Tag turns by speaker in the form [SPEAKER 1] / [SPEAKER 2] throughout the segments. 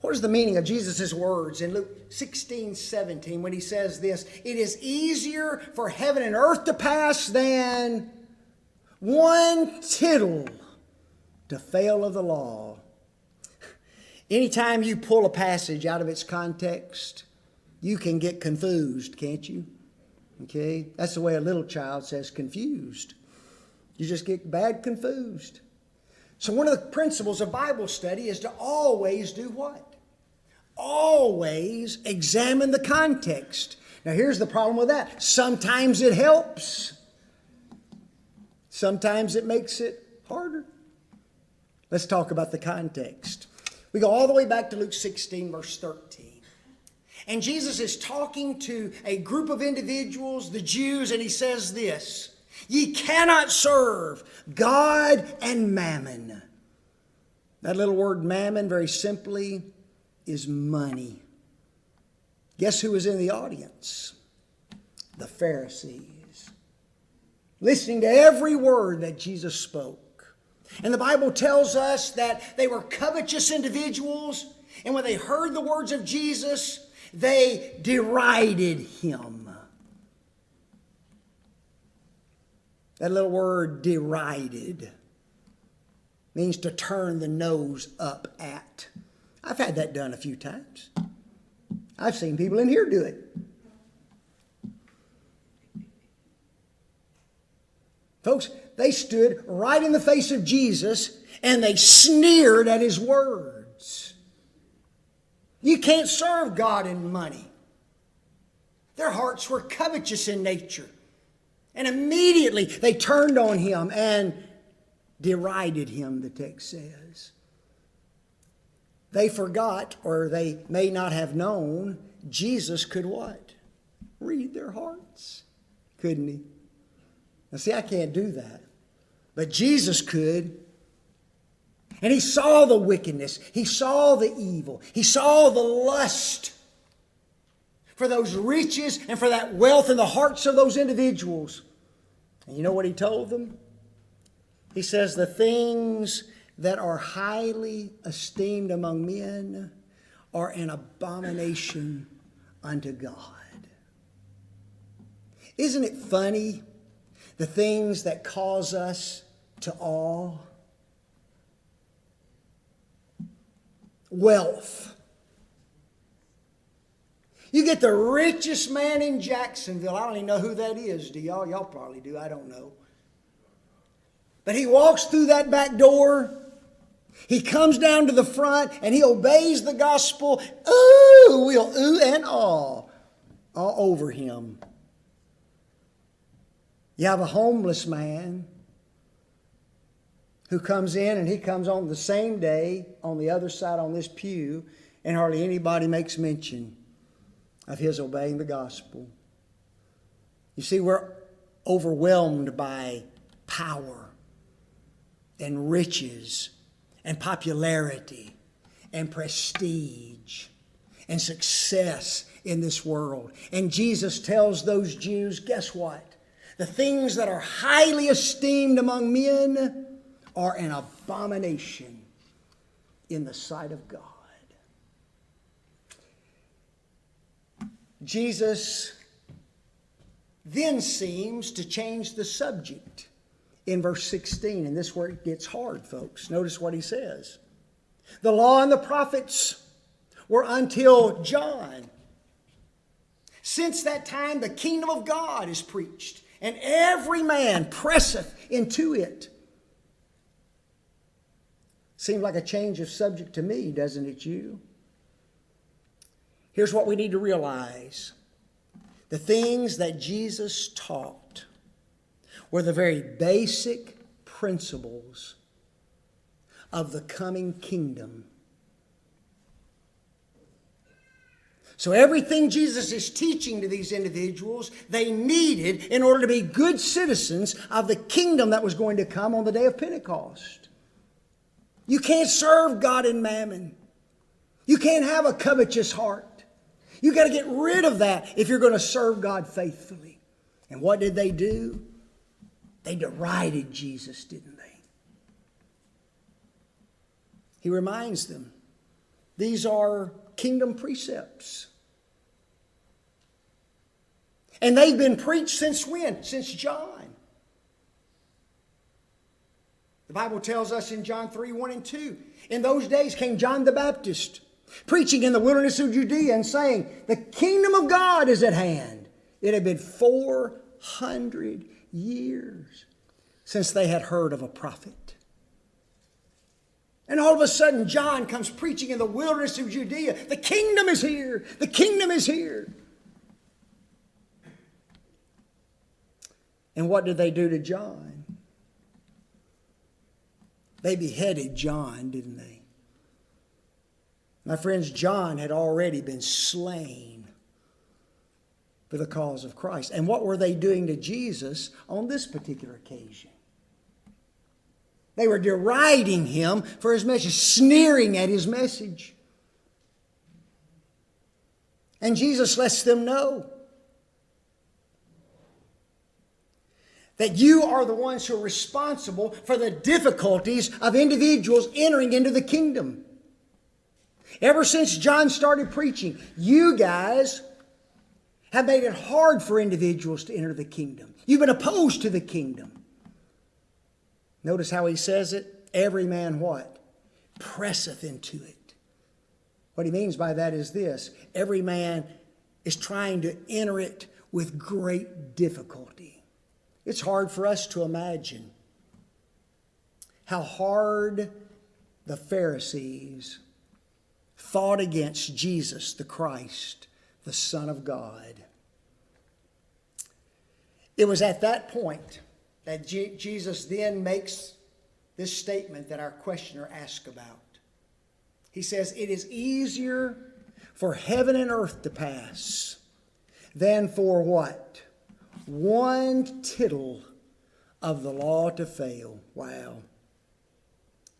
[SPEAKER 1] What is the meaning of Jesus' words in Luke 16:17 when he says this? It is easier for heaven and earth to pass than one tittle to fail of the law. Anytime you pull a passage out of its context, you can get confused, can't you? Okay? That's the way a little child says confused. You just get bad confused. So one of the principles of Bible study is to always do what? Always examine the context. Now here's the problem with that. Sometimes it helps. Sometimes it makes it harder. Let's talk about the context. We go all the way back to Luke 16, verse 13. And Jesus is talking to a group of individuals, the Jews, and he says this: ye cannot serve God and mammon. That little word mammon, very simply, is money. Guess who was in the audience? The Pharisees. Listening to every word that Jesus spoke. And the Bible tells us that they were covetous individuals, and when they heard the words of Jesus, they derided him. That little word derided means to turn the nose up at. I've had that done a few times. I've seen people in here do it. Folks, they stood right in the face of Jesus and they sneered at his words. You can't serve God and money. Their hearts were covetous in nature. And immediately they turned on him and derided him, the text says. They forgot, or they may not have known, Jesus could what? Read their hearts. Couldn't he? Now see, I can't do that. But Jesus could. And he saw the wickedness. He saw the evil. He saw the lust for those riches and for that wealth in the hearts of those individuals. And you know what he told them? He says, the things that are highly esteemed among men are an abomination unto God. Isn't it funny? The things that cause us to awe. Wealth. You get the richest man in Jacksonville. I don't even know who that is. Do y'all? Y'all probably do. I don't know. But he walks through that back door. He comes down to the front and he obeys the gospel. Ooh, we'll ooh and all over him. You have a homeless man who comes in, and he comes on the same day on the other side on this pew, and hardly anybody makes mention of his obeying the gospel. You see, we're overwhelmed by power and riches and popularity and prestige and success in this world. And Jesus tells those Jews, guess what? The things that are highly esteemed among men are an abomination in the sight of God. Jesus then seems to change the subject in verse 16. And this is where it gets hard, folks. Notice what he says. The law and the prophets were until John. Since that time, the kingdom of God is preached, and every man presseth into it. Seems like a change of subject to me, doesn't it, you? Here's what we need to realize. The things that Jesus taught were the very basic principles of the coming kingdom. So everything Jesus is teaching to these individuals, they needed in order to be good citizens of the kingdom that was going to come on the day of Pentecost. You can't serve God and mammon. You can't have a covetous heart. You got to get rid of that if you're going to serve God faithfully. And what did they do? They derided Jesus, didn't they? He reminds them, These are kingdom precepts. And they've been preached since when? Since John. The Bible tells us in John 3, 1 and 2, in those days came John the Baptist, preaching in the wilderness of Judea and saying, the kingdom of God is at hand. It had been 400 years since they had heard of a prophet. And all of a sudden, John comes preaching in the wilderness of Judea. The kingdom is here. The kingdom is here. And what did they do to John? They beheaded John, didn't they? My friends, John had already been slain for the cause of Christ. And what were they doing to Jesus on this particular occasion? They were deriding him for his message, sneering at his message. And Jesus lets them know that you are the ones who are responsible for the difficulties of individuals entering into the kingdom. Ever since John started preaching, you guys have made it hard for individuals to enter the kingdom. You've been opposed to the kingdom. Notice how he says it. Every man what? Presseth into it. What he means by that is this. Every man is trying to enter it with great difficulty. It's hard for us to imagine how hard the Pharisees fought against Jesus, the Christ, the Son of God. It was at that point that Jesus then makes this statement that our questioner asked about. He says, it is easier for heaven and earth to pass than for what? One tittle of the law to fail. Wow.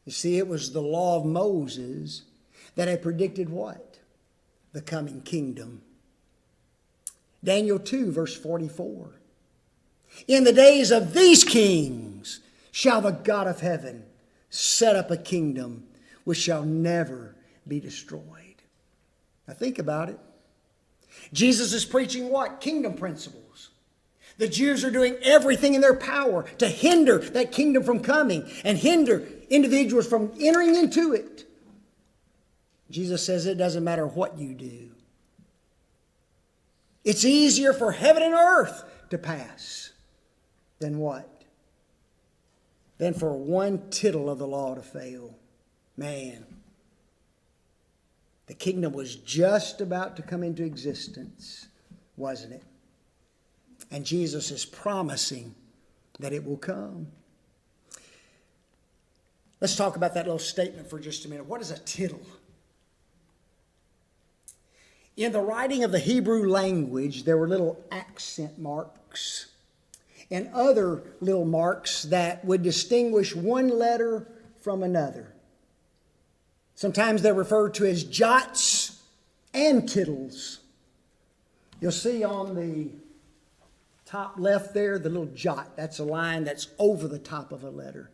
[SPEAKER 1] You see, it was the law of Moses that had predicted what? The coming kingdom. Daniel 2, verse 44. In the days of these kings shall the God of heaven set up a kingdom which shall never be destroyed. Now think about it. Jesus is preaching what? Kingdom principles. The Jews are doing everything in their power to hinder that kingdom from coming and hinder individuals from entering into it. Jesus says it doesn't matter what you do. It's easier for heaven and earth to pass than what? Than for one tittle of the law to fail. Man, the kingdom was just about to come into existence, wasn't it? And Jesus is promising that it will come. Let's talk about that little statement for just a minute. What is a tittle? In the writing of the Hebrew language, there were little accent marks and other little marks that would distinguish one letter from another. Sometimes they're referred to as jots and tittles. You'll see on the top left there, the little jot. That's a line that's over the top of a letter.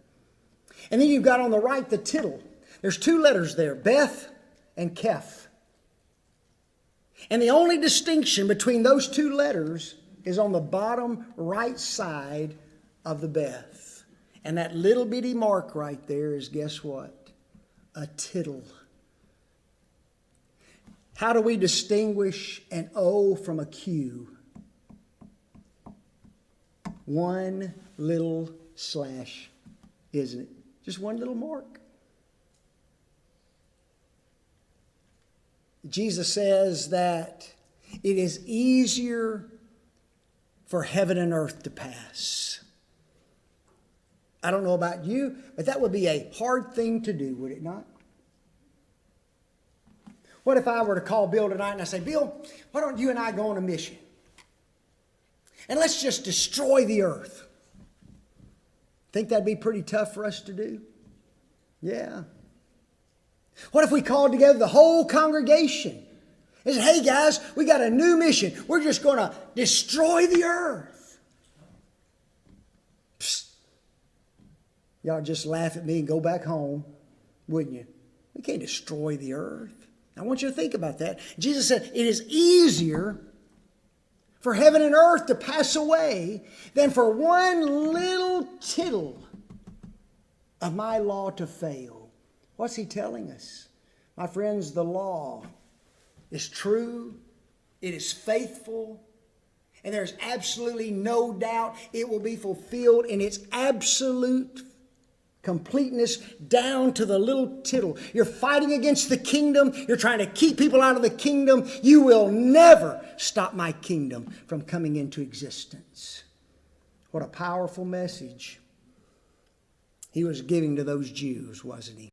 [SPEAKER 1] And then you've got on the right the tittle. There's two letters there, Beth and Keph. And the only distinction between those two letters is on the bottom right side of the Beth. And that little bitty mark right there is, guess what? A tittle. How do we distinguish an O from a Q? One little slash, isn't it? Just one little mark. Jesus says that it is easier for heaven and earth to pass. I don't know about you, but that would be a hard thing to do, would it not? What if I were to call Bill tonight and I say, Bill, why don't you and I go on a mission? And let's just destroy the earth. Think that'd be pretty tough for us to do? Yeah. What if we called together the whole congregation and said, hey guys, we got a new mission. We're just going to destroy the earth. Psst. Y'all just laugh at me and go back home, wouldn't you? We can't destroy the earth. I want you to think about that. Jesus said, it is easier for heaven and earth to pass away than for one little tittle of my law to fail. What's he telling us? My friends, the law is true, it is faithful, and there's absolutely no doubt it will be fulfilled in its absolute completeness down to the little tittle. You're fighting against the kingdom. You're trying to keep people out of the kingdom. You will never stop my kingdom from coming into existence. What a powerful message he was giving to those Jews, wasn't he?